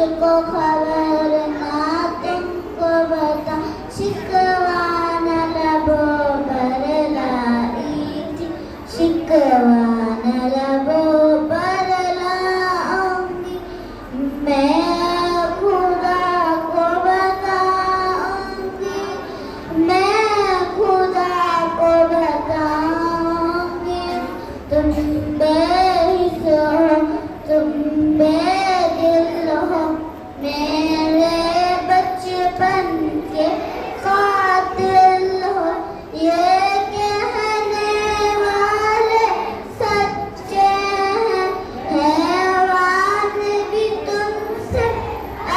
मुझको खबर ना तुमको बता, शिकवा न लबों पर लाई थी, शिकवा न लबों पर लाऊंगी। मैं खुदा को बताऊंगी, मैं खुदा को बताऊंगी। तुम बेहिस हो, तुम बेदिल हो, मेरे बचपन के कातिल हो। ये कहने वाले सच्चे हैं, हैवान भी तुमसे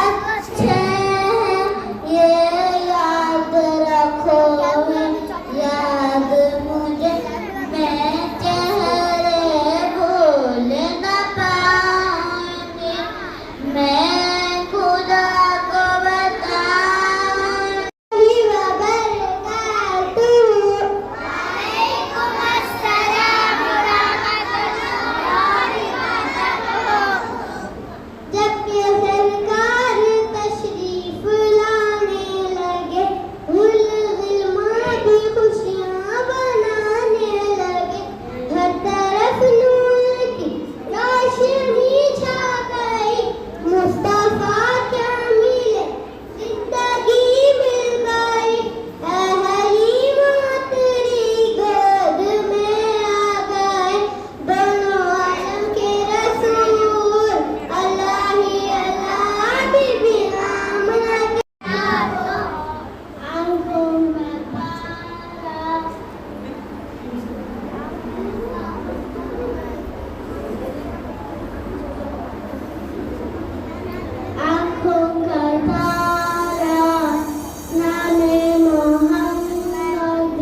अच्छे हैं। ये याद रखो, याद मुझे, मैं चेहरे भूल न पाऊंगी। मैं खुदा को बताऊंगी। वालेकुम अस्सलाम रहमतुल्लाहि वबरकातुहू। जब ये सरकार तशरीफ लाने लगे, गुल-गिलमा भी खुशियाँ बनाने लगे। हर तरफ नूर की रोशनी छा गई, मुस्तफा क्या मिले, जिंदगी मिल गई। हलीमा तेरी गोद में आ गए, दोनों आलम के रसूल, अल्लाह ही अल्लाह बीबी आमना के आंखों में तारा, आंखों का तारा, नामे मोहम्मद,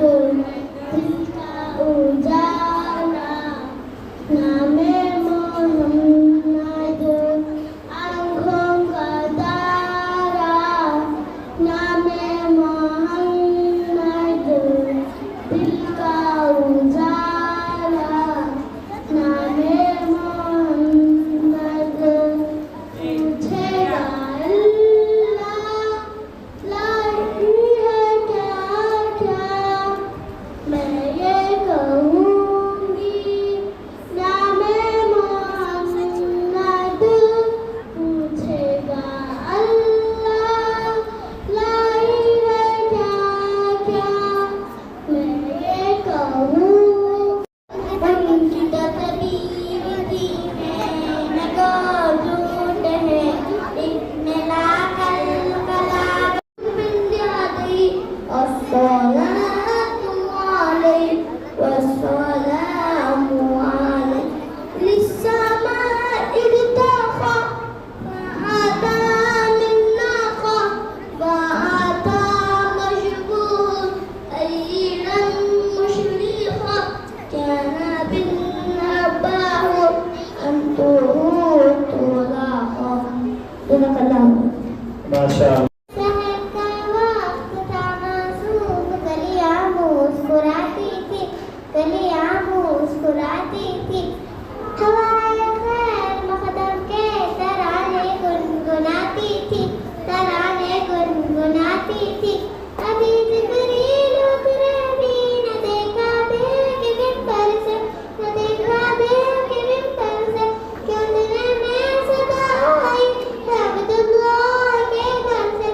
दिल का उजाला, नामे मोहम्मद। आंखों का तारा, नामे मोहम्मद, दिल का उजाला, नामे मोहम्मद। पूछेगा अल्लाह, लाई है क्या क्या, मैं ये कहूँगी, नामे मोहम्मद। पूछेगा अल्लाह, लाई है क्या क्या, मैं ये कहूँ। उनकी तस्वीर थी मेहनत और झूठ है, इतने लाखल कलाम मिल जाती। अस्सलातु अलैहि वस्सलामु अलैहि लिस्समाइ इर्तफ़ा, फ़अता मिन्नाक़ा, फ़अता मशबूह, अय्यन मुशरिक़ा, काना बिन्नबाहु, अंतुहु तुलाक़ा। माशाअल्लाह। शहर का वक्त था मासूम, कलियां मुस्कुराती थी, कलियां मुस्कुराती थी। हवाए खैर मकदम के तराने गुनगुनाती थी, तराने गुनगुनाती थी। अभी जिब्रील उतरे भी न देखा बेग मिंबर से, न देखा बेग मिंबर से, क्यों दिल में सदा आई है अब्दुल्लाह के घर से।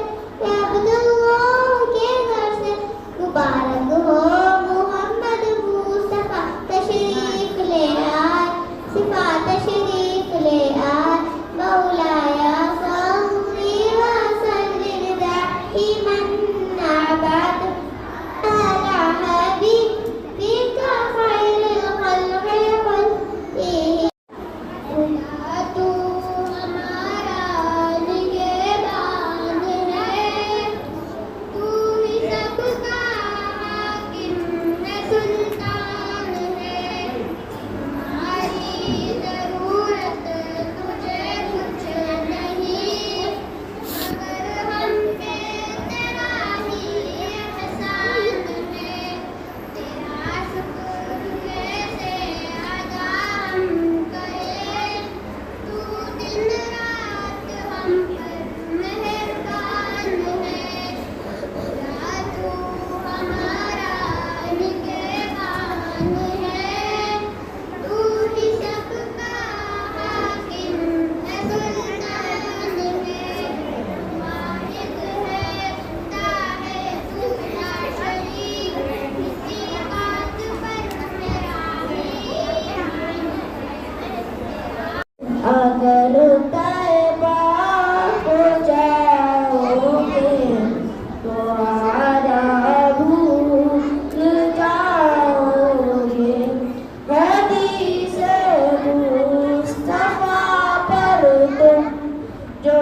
जो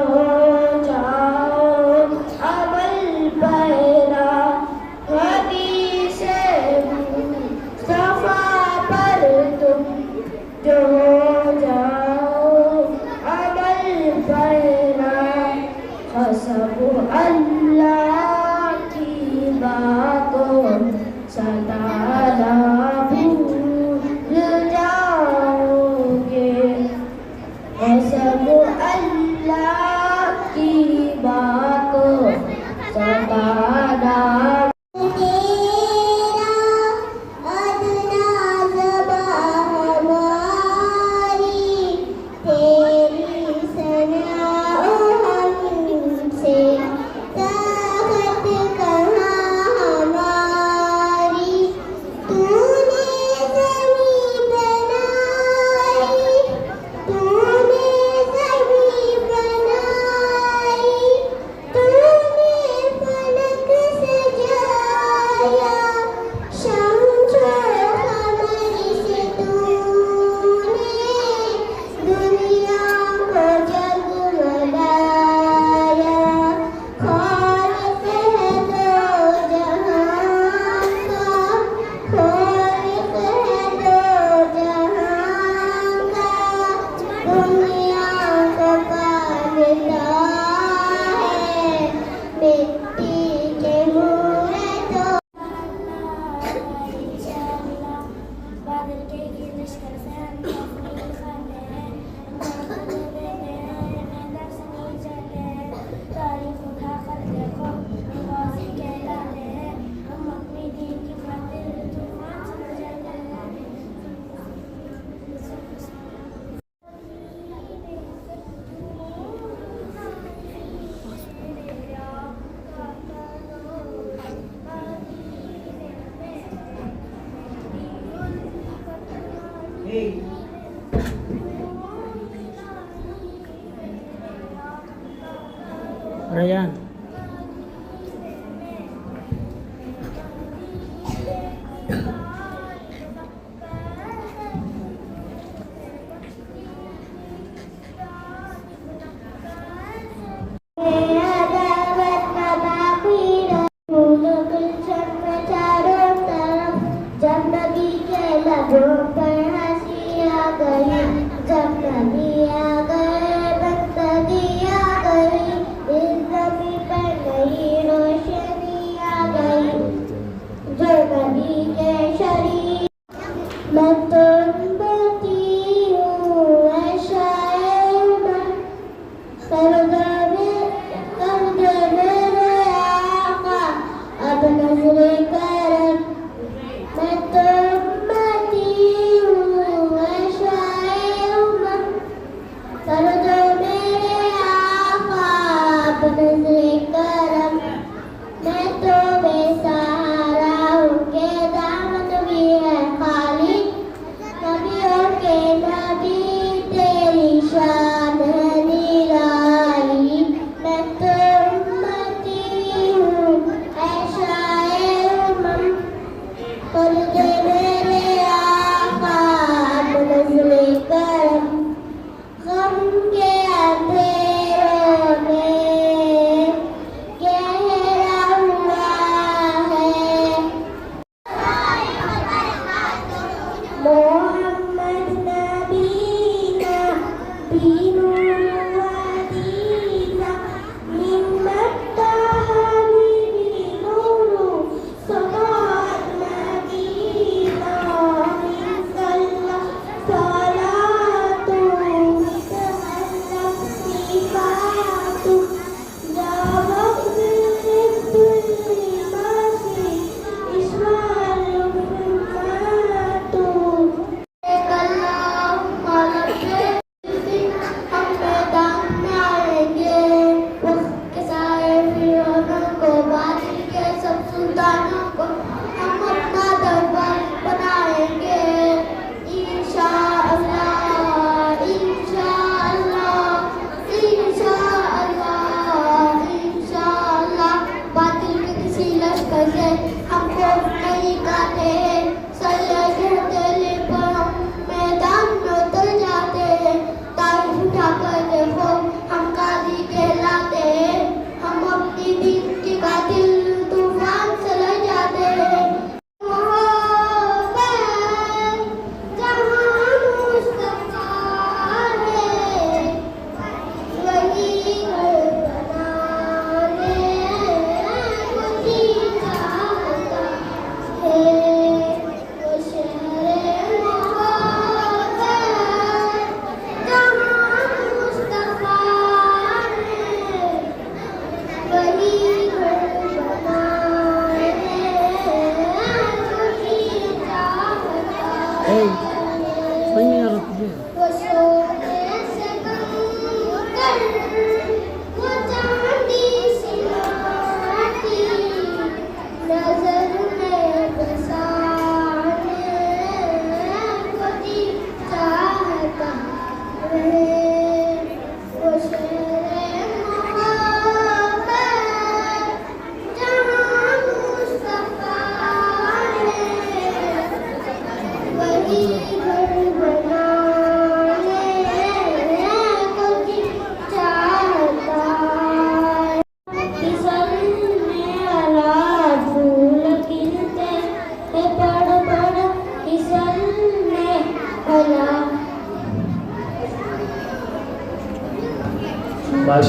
जाओ अमल पैरा हदीस सफा पर तुम जो जाओ अमल पैरा कसब अल्लाह की बातों सदा ना भूल जाओगे कसब अल्लाह की बातों सदा ना Ryan. नबी तेरी शान निराली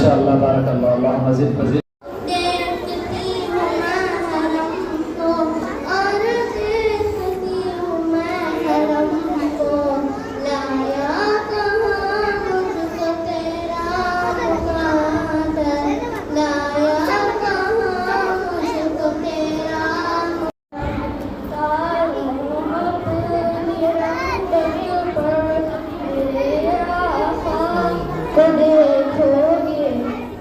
माशाअल्लाह बारकल्लाह अल्लाह मज़ीद मज़ीद। देखती हूँ मैं हरम को और देखती हूँ मैं हरम को, लाया कहाँ मुझको तेरा मुक़द्दर, लाया कहाँ मुझको तेरा को देखोगे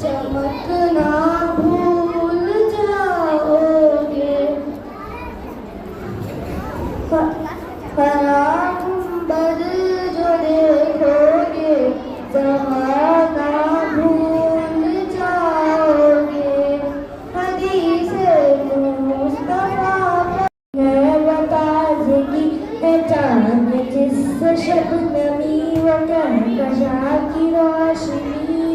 चमकना भूल जाओगे, परांबर जो देखोगे ज़माना भूल जाओगे। हदीस मुस्तफा है बताज़गी है चाँद जिस शबनमी व कहकशा की रोशनी,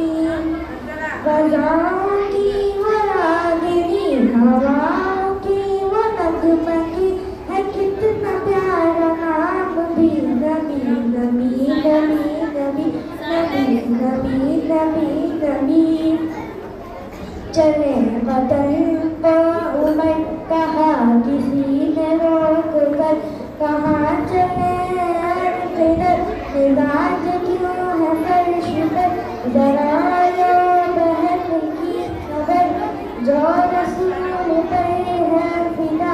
फ़ज़ाओं की वो रागिनी हवाओं की वो नगमगी है, कितना प्यारा नाम भी नबी नबी नबी नबी नबी नबी नबी नबी। चले वतन को उमर कहा किसी ने रोक कर, कहाँ चले किधर मिजाज क्यों है फर्श पर, जरा लो बहन की खबर जो रसूल पर है फिदा,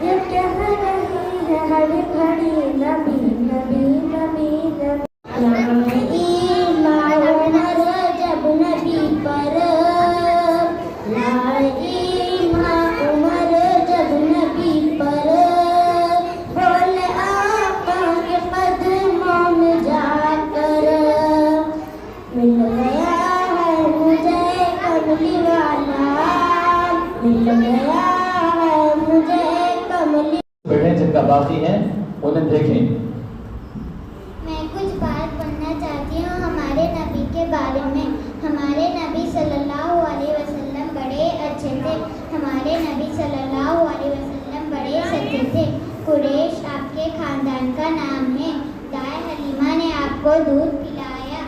ये कह रही है हर घड़ी नबी नबी नबी नबी। जब नबी पर उमर जब नबी पर, बोले आका के कदमों में जाकर, मिल गया है मुझे कमली वाला, मिल गया है मुझे कमली। बैठे जिनका बाकी है उन्हें देखें। मैं कुछ बात पढ़ना चाहती हूँ हमारे नबी के बारे में। हमारे नबी सल्लल्लाहु अलैहि वसल्लम बड़े अच्छे थे, हमारे नबी सल्लल्लाहु अलैहि वसल्लम बड़े सच्चे थे। कुरैश आपके खानदान का नाम है। दाई हलीमा ने आपको दूध पिलाया।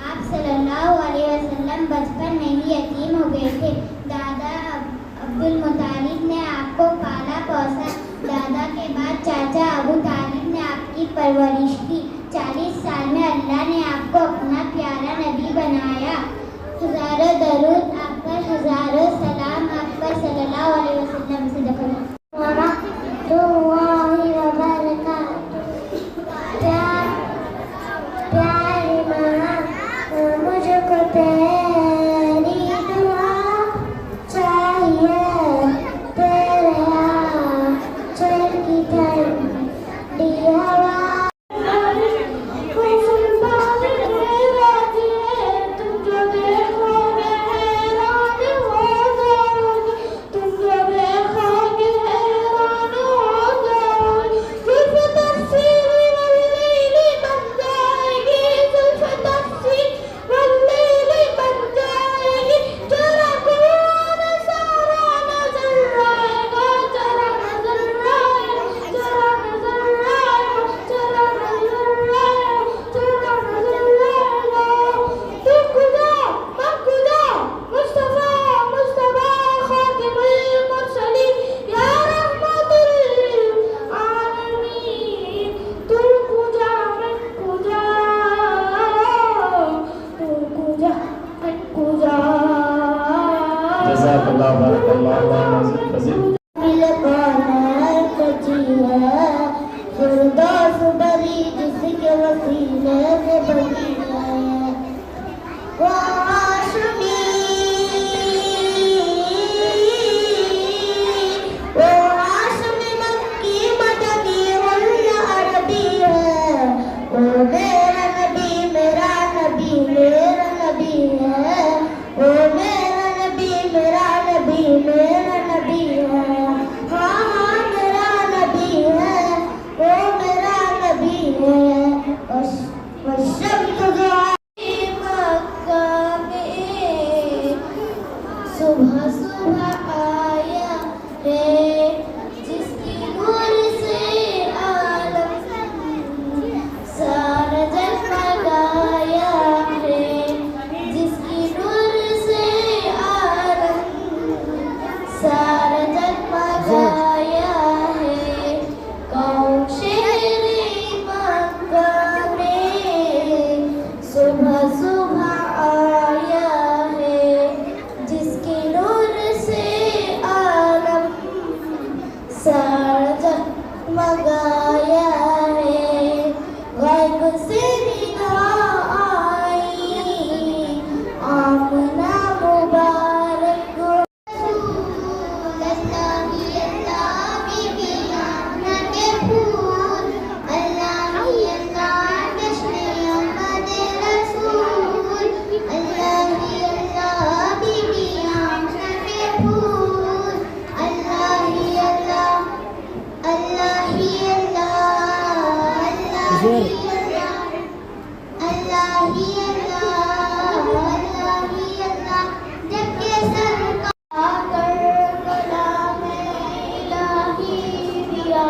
आप सल्लल्लाहु अलैहि वसल्लम बचपन में ही यतीम हो गए थे। दादा अब्दुल मुतालिब ने आपको पाला पोसा। दादा के बाद चाचा अबू तालिब ने आपकी परवरिश की। 40 साल में अल्लाह ने आपको अपना प्यारा नबी बनाया। हज़ारों दरूद आप पर, हज़ारों सलाम आप पर सल्लल्लाहु अलैहि वसल्लम से दखल। प्यारी माँ मुझको तेरी दुआ चाहिए, तेरे आँचल की ठंडी हवा। जज़ाकल्लाह बारकल्लाह अल्लाह मज़ीद मज़ीद। फिरदौस बरी जिसके वसीले से बनी है वो हाशमी, वो हाशमी मक्की मदनी वल्ला अरबी है। वो मेरा नबी मेरा नबी मेरा नबी है। वो मेरा नबी मेरा नबी मेरा नबी है। सरकार कलाम इलाही दिया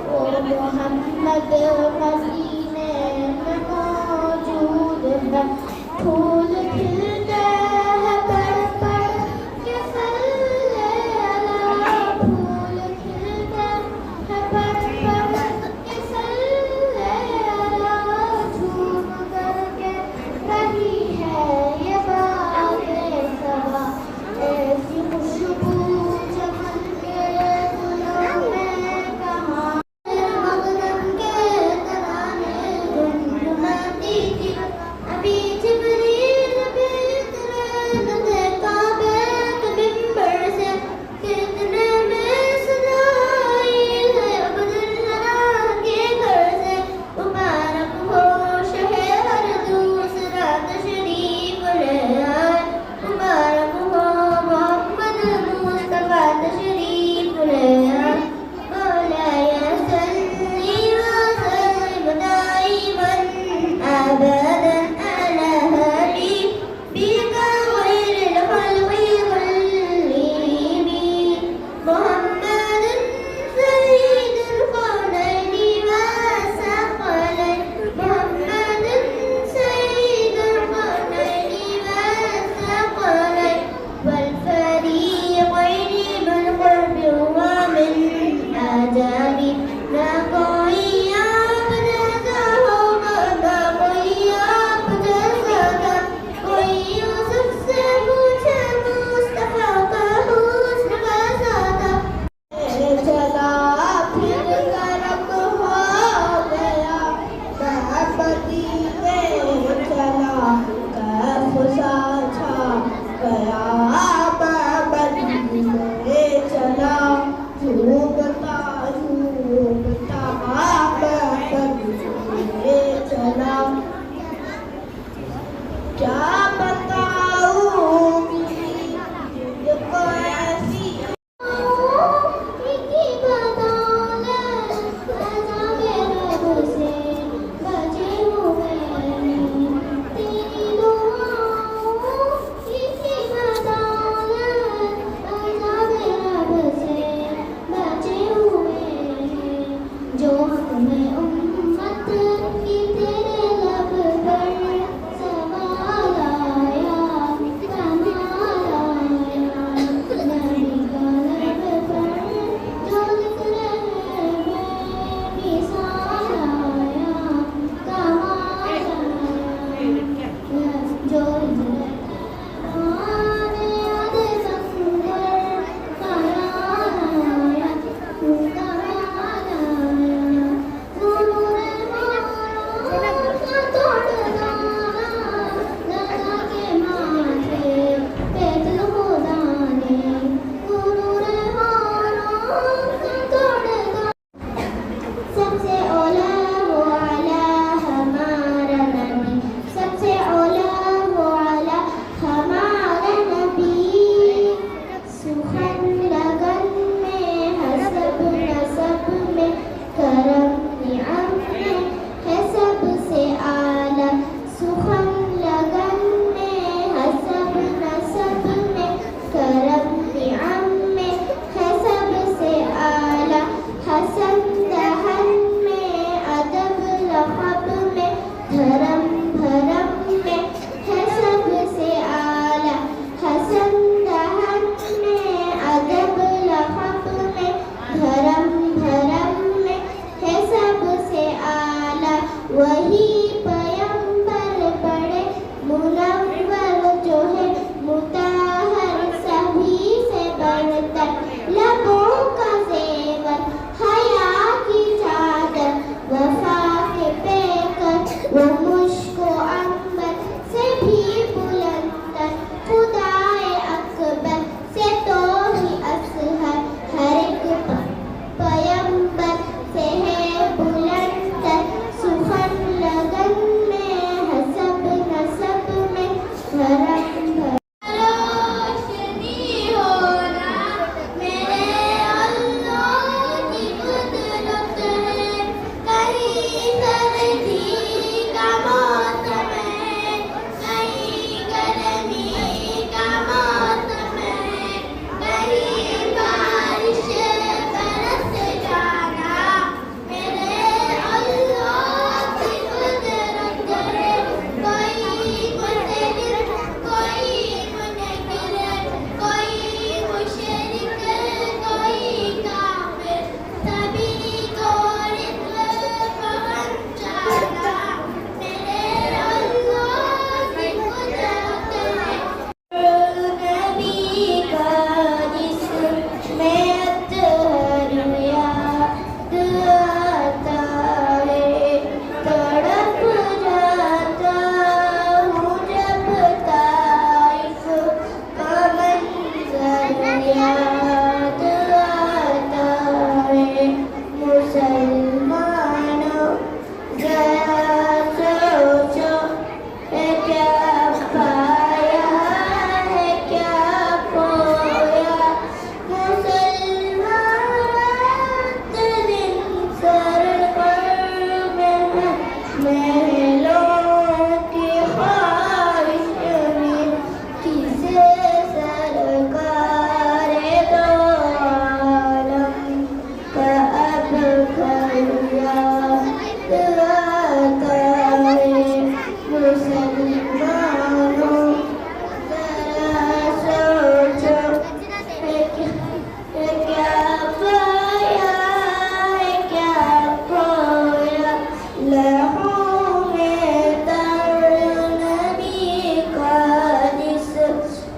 वो मोहम्मद मदीने में मौजूद है फूल खिलते हैं पड़ पड़ के फूल खिलते हैं पड़ पड़ के झूम करके रही है ये बातें सवा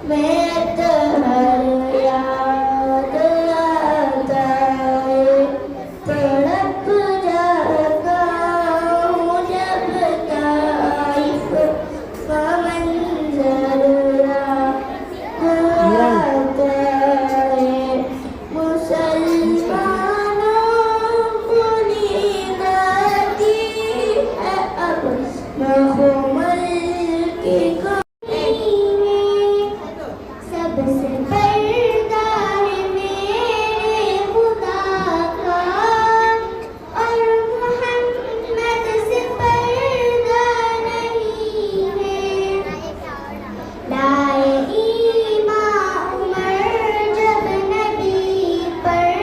मैं तो हर याद आता है, तड़प जाता हूँ जब ताइफ का मंजर याद आता है। मुसलमानों को नींद आती है अब मखमल की सबसे पर्दा है मेरे खुदा का, और मोहम्मद से पर्दा नहीं है। लाए ईमान उमर जब नबी पर,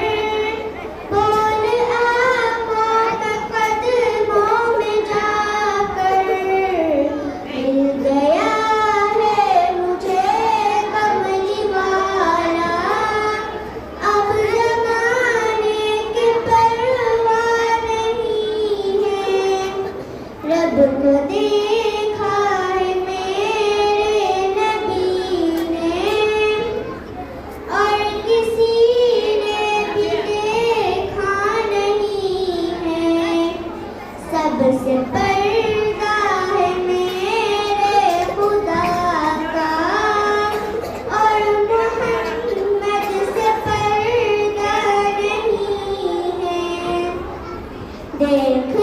बोल आका का कदमों में जाकर, मिल गया है मुझे कमली वाला, अब ज़माने की परवाह नहीं है। रब को देखा है मेरे नबी ने, और किसी ने भी देखा नहीं है। सबसे पर्दा है मेरे खुदा का, और मोहम्मद से पर्दा नहीं है। देख